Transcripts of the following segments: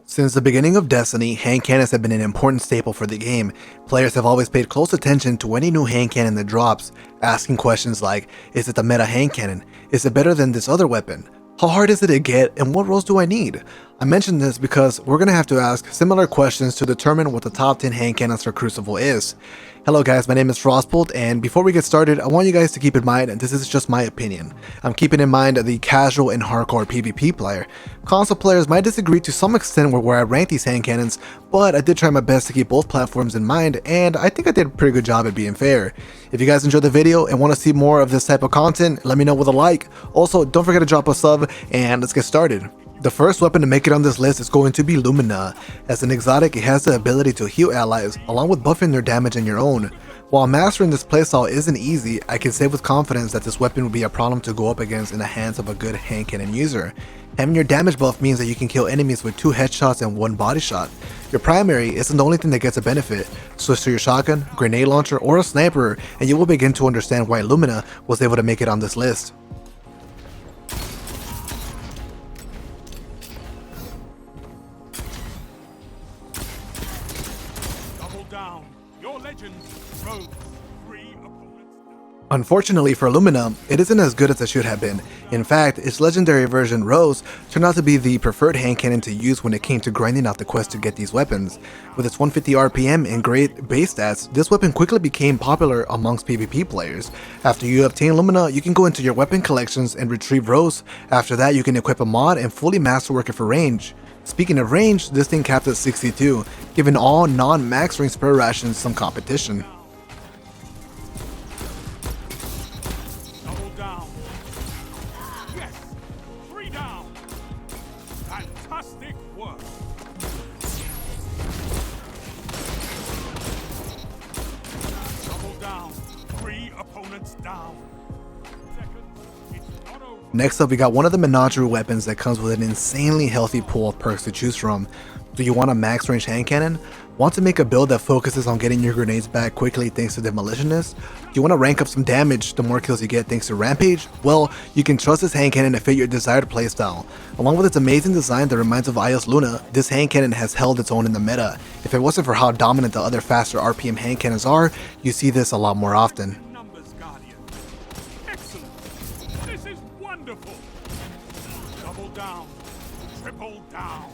Since the beginning of Destiny, hand cannons have been an important staple for the game. Players have always paid close attention to any new hand cannon that drops, asking questions like, is it the meta hand cannon? Is it better than this other weapon? How hard is it to get, and what rolls do I need? I mention this because we're going to have to ask similar questions to determine what the top 10 hand cannons for Crucible is. Hello guys, my name is IFrostBolt, and before we get started, I want you guys to keep in mind this is just my opinion. I'm keeping in mind the casual and hardcore PvP player. Console players might disagree to some extent with where I rank these hand cannons, but I did try my best to keep both platforms in mind, and I think I did a pretty good job at being fair. If you guys enjoyed the video and want to see more of this type of content, let me know with a like. Also, don't forget to drop a sub, and let's get started. The first weapon to make it on this list is going to be Lumina. As an exotic, it has the ability to heal allies, along with buffing their damage and your own. While mastering this playstyle isn't easy, I can say with confidence that this weapon would be a problem to go up against in the hands of a good hand cannon user. Having your damage buff means that you can kill enemies with 2 headshots and 1 body shot. Your primary isn't the only thing that gets a benefit. Switch to your shotgun, grenade launcher, or a sniper, and you will begin to understand why Lumina was able to make it on this list. Unfortunately for Lumina, it isn't as good as it should have been. In fact, its legendary version Rose turned out to be the preferred hand cannon to use when it came to grinding out the quest to get these weapons. With its 150 RPM and great base stats, this weapon quickly became popular amongst PvP players. After you obtain Lumina, you can go into your weapon collections and retrieve Rose. After that, you can equip a mod and fully masterwork it for range. Speaking of range, this thing capped at 62, giving all non-max range spare rations some competition. Fantastic work. Double down. 3 opponents down. Next up, we got one of the menagerie weapons that comes with an insanely healthy pool of perks to choose from. Do you want a max range hand cannon? Want to make a build that focuses on getting your grenades back quickly thanks to Demolitionist? Do you want to rank up some damage the more kills you get thanks to Rampage? Well, you can trust this hand cannon to fit your desired playstyle. Along with its amazing design that reminds of Ios Luna, this hand cannon has held its own in the meta. If it wasn't for how dominant the other faster RPM hand cannons are, you see this a lot more often. Numbers, Guardian. Excellent. This is wonderful. Double down. Triple down.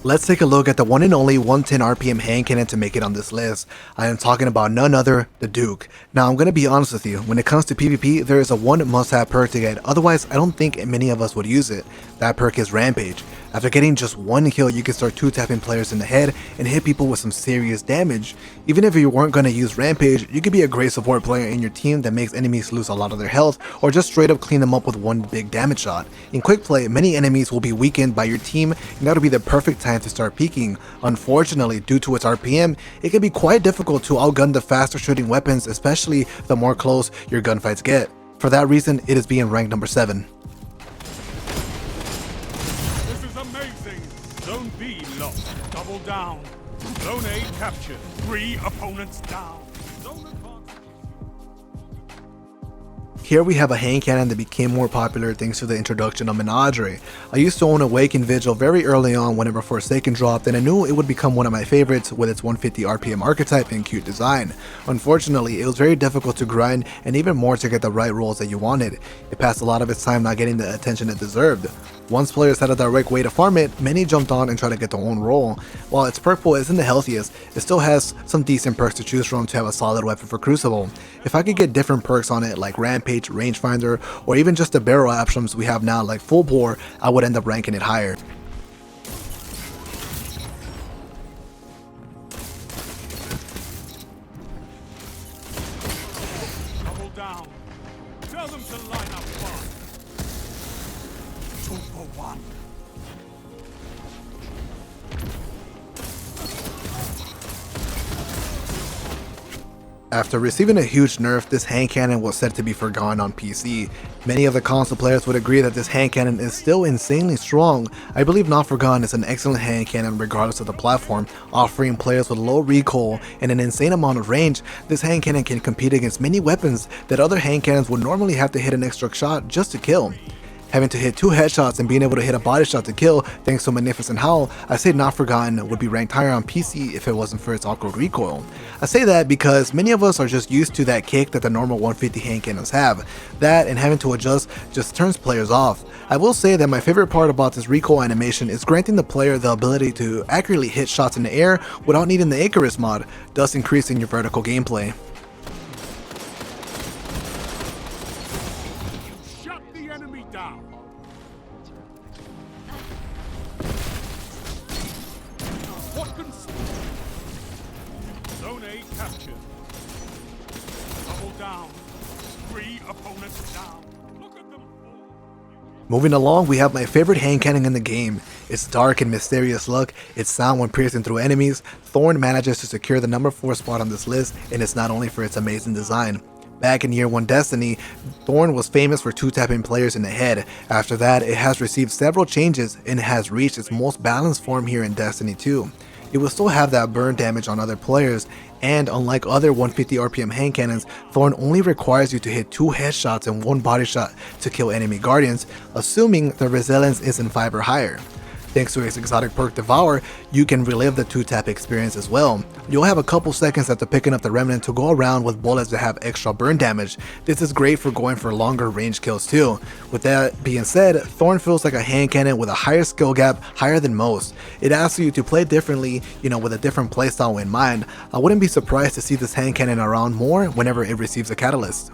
Let's take a look at the one and only 110 RPM hand cannon to make it on this list. I am talking about none other, the Duke. Now I'm going to be honest with you, when it comes to PvP, there is a one must-have perk to get, otherwise I don't think many of us would use it. That perk is Rampage. After getting just 1 kill, you can start 2-tapping players in the head and hit people with some serious damage. Even if you weren't going to use Rampage, you could be a great support player in your team that makes enemies lose a lot of their health, or just straight up clean them up with 1 big damage shot. In quick play, many enemies will be weakened by your team, and that'll be the perfect time to start peeking. Unfortunately, due to its RPM, it can be quite difficult to outgun the faster shooting weapons, especially the more close your gunfights get. For that reason, it is being ranked number 7. Amazing. Zone B lost. Double down. Zone A captured. 3 opponents down. Zone advanced. Here we have a hand cannon that became more popular thanks to the introduction of Menagerie. I used to own Awakened Vigil very early on whenever Forsaken dropped, and I knew it would become one of my favorites with its 150 RPM archetype and cute design. Unfortunately, it was very difficult to grind and even more to get the right rolls that you wanted. It passed a lot of its time not getting the attention it deserved. Once players had a direct way to farm it, many jumped on and tried to get their own role. While its perk pool isn't the healthiest, it still has some decent perks to choose from to have a solid weapon for Crucible. If I could get different perks on it like Rampage, Rangefinder, or even just the barrel options we have now like Full Bore, I would end up ranking it higher. Double down. Tell them to line up fast. 2 for 1. After receiving a huge nerf, this hand cannon was said to be forgotten on PC. Many of the console players would agree that this hand cannon is still insanely strong. I believe Not Forgotten is an excellent hand cannon regardless of the platform, offering players with low recoil and an insane amount of range. This hand cannon can compete against many weapons that other hand cannons would normally have to hit an extra shot just to kill. Having to hit 2 headshots and being able to hit a body shot to kill thanks to Magnificent Howl, I say Not Forgotten would be ranked higher on PC if it wasn't for its awkward recoil. I say that because many of us are just used to that kick that the normal 150 hand cannons have. That and having to adjust just turns players off. I will say that my favorite part about this recoil animation is granting the player the ability to accurately hit shots in the air without needing the Icarus mod, thus increasing your vertical gameplay. Shut the enemy down. What can Zone A captured. Double down. 3 opponents down. Look at them fall. Moving along, we have my favorite hand cannon in the game. Its dark and mysterious look, its sound when piercing through enemies. Thorn manages to secure the number 4 spot on this list, and it's not only for its amazing design. Back in Year 1 Destiny, Thorn was famous for 2-tapping players in the head. After that, it has received several changes and has reached its most balanced form here in Destiny 2. It will still have that burn damage on other players, and unlike other 150 RPM hand cannons, Thorn only requires you to hit 2 headshots and 1 body shot to kill enemy guardians, assuming the resilience is in 5 or higher. Thanks to its exotic perk Devour, you can relive the 2-tap experience as well. You'll have a couple seconds after picking up the remnant to go around with bullets that have extra burn damage. This is great for going for longer range kills too. With that being said, Thorn feels like a hand cannon with a higher skill gap, higher than most. It asks you to play differently, with a different playstyle in mind. I wouldn't be surprised to see this hand cannon around more whenever it receives a catalyst.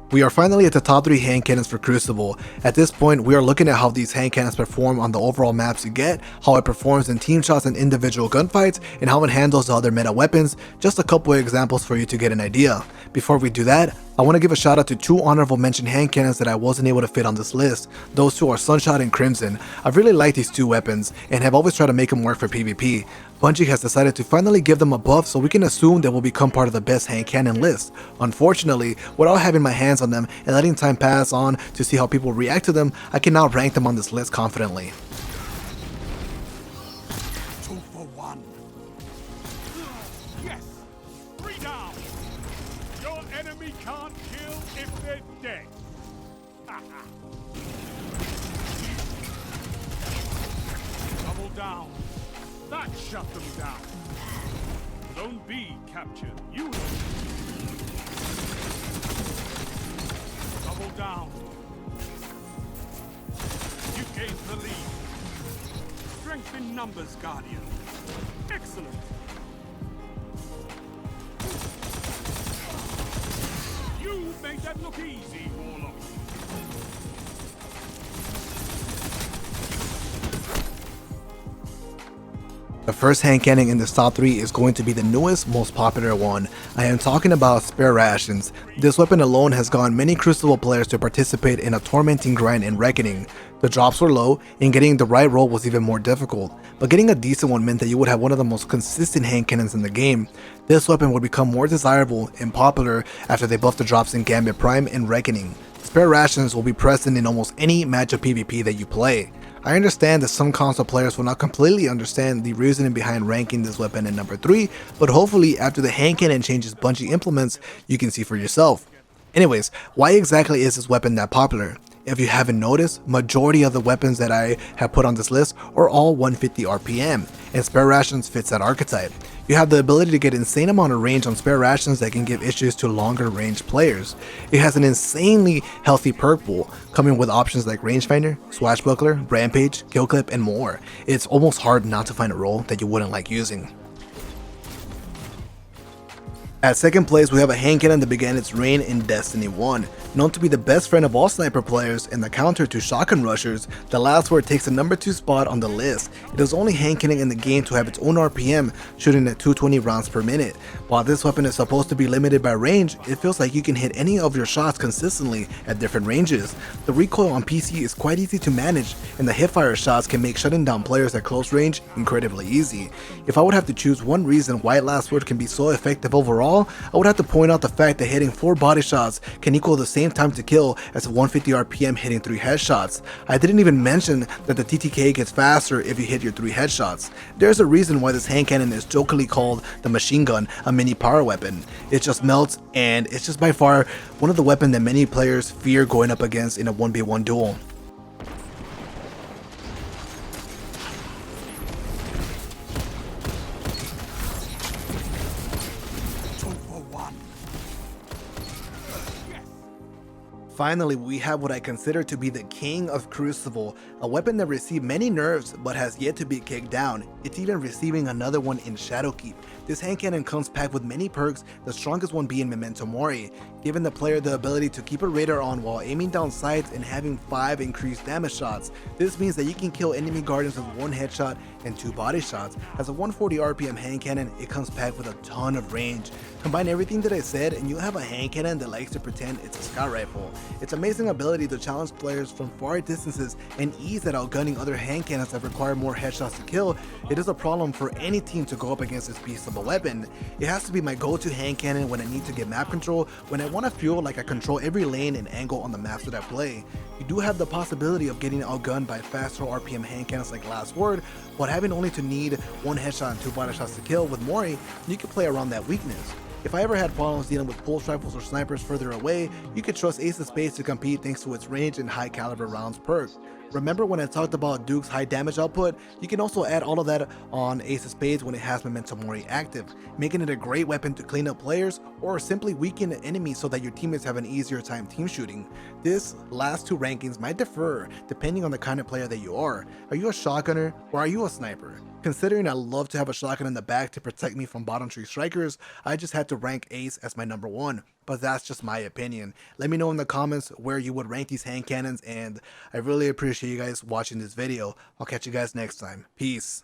We are finally at the top 3 hand cannons for Crucible. At this point, we are looking at how these hand cannons perform on the overall maps you get, how it performs in team shots and individual gunfights, and how it handles the other meta weapons. Just a couple of examples for you to get an idea. Before we do that, I want to give a shout out to 2 honorable mention hand cannons that I wasn't able to fit on this list. Those 2 are Sunshot and Crimson. I really like these 2 weapons and have always tried to make them work for PvP. Bungie has decided to finally give them a buff, so we can assume they will become part of the best hand cannon list. Unfortunately, without having my hands on them and letting time pass on to see how people react to them, I can now rank them on this list confidently. 2 for 1. Yes. 3 down. Your enemy can't kill if they're dead. Double down. That shut them down. Zone B captured. You double down. You gained the lead. Strength in numbers, Guardian. Excellent. You made that look easy, Warlock. The first hand cannon in this top 3 is going to be the newest, most popular one. I am talking about Spare Rations. This weapon alone has gotten many Crucible players to participate in a tormenting grind in Reckoning. The drops were low, and getting the right roll was even more difficult, but getting a decent one meant that you would have one of the most consistent hand cannons in the game. This weapon would become more desirable and popular after they buffed the drops in Gambit Prime and Reckoning. Spare Rations will be present in almost any matchup PvP that you play. I understand that some console players will not completely understand the reasoning behind ranking this weapon in number 3, but hopefully after the hand cannon changes Bungie implements, you can see for yourself. Anyways, why exactly is this weapon that popular? If you haven't noticed, majority of the weapons that I have put on this list are all 150 RPM, and Spare Rations fits that archetype. You have the ability to get insane amount of range on Spare Rations that can give issues to longer range players. It has an insanely healthy perk pool, coming with options like Rangefinder, Swashbuckler, Rampage, Kill Clip, and more. It's almost hard not to find a role that you wouldn't like using. At second place, we have a hand cannon that began its reign in Destiny 1. Known to be the best friend of all sniper players and the counter to shotgun rushers, the Last Word takes the number 2 spot on the list. It is the only hand cannon in the game to have its own RPM, shooting at 220 rounds per minute. While this weapon is supposed to be limited by range, it feels like you can hit any of your shots consistently at different ranges. The recoil on PC is quite easy to manage, and the hipfire shots can make shutting down players at close range incredibly easy. If I would have to choose one reason why Last Word can be so effective overall, Overall, I would have to point out the fact that hitting 4 body shots can equal the same time to kill as a 150 RPM hitting 3 headshots. I didn't even mention that the TTK gets faster if you hit your 3 headshots. There's a reason why this hand cannon is jokingly called the machine gun, a mini power weapon. It just melts, and it's just by far one of the weapons that many players fear going up against in a 1v1 duel. Finally, we have what I consider to be the king of Crucible, a weapon that received many nerfs but has yet to be kicked down. It's even receiving another one in Shadowkeep. This hand cannon comes packed with many perks, the strongest one being Memento Mori, giving the player the ability to keep a radar on while aiming down sights and having 5 increased damage shots. This means that you can kill enemy guardians with 1 headshot and 2 body shots. As a 140 RPM hand cannon, it comes packed with a ton of range. Combine everything that I said and you'll have a hand cannon that likes to pretend it's a scout rifle. Its amazing ability to challenge players from far distances and ease at outgunning other hand cannons that require more headshots to kill, it is a problem for any team to go up against this beast of a weapon. It has to be my go-to hand cannon when I need to get map control, when I want to feel like I control every lane and angle on the maps that I play. You do have the possibility of getting outgunned by faster RPM hand cannons like Last Word, but having only to need 1 headshot and 2 body shots to kill with Mori, you can play around that weakness. If I ever had problems dealing with pulse rifles or snipers further away, you could trust Ace of Spades to compete thanks to its range and high caliber rounds perk. Remember when I talked about Duke's high damage output? You can also add all of that on Ace of Spades when it has Memento Mori active, making it a great weapon to clean up players or simply weaken enemies so that your teammates have an easier time team shooting. This last 2 rankings might differ depending on the kind of player that you are. Are you a shotgunner or are you a sniper? Considering I love to have a shotgun in the back to protect me from bottom tree strikers, I just had to rank Ace as my number 1, but that's just my opinion. Let me know in the comments where you would rank these hand cannons, and I really appreciate you guys watching this video. I'll catch you guys next time. Peace.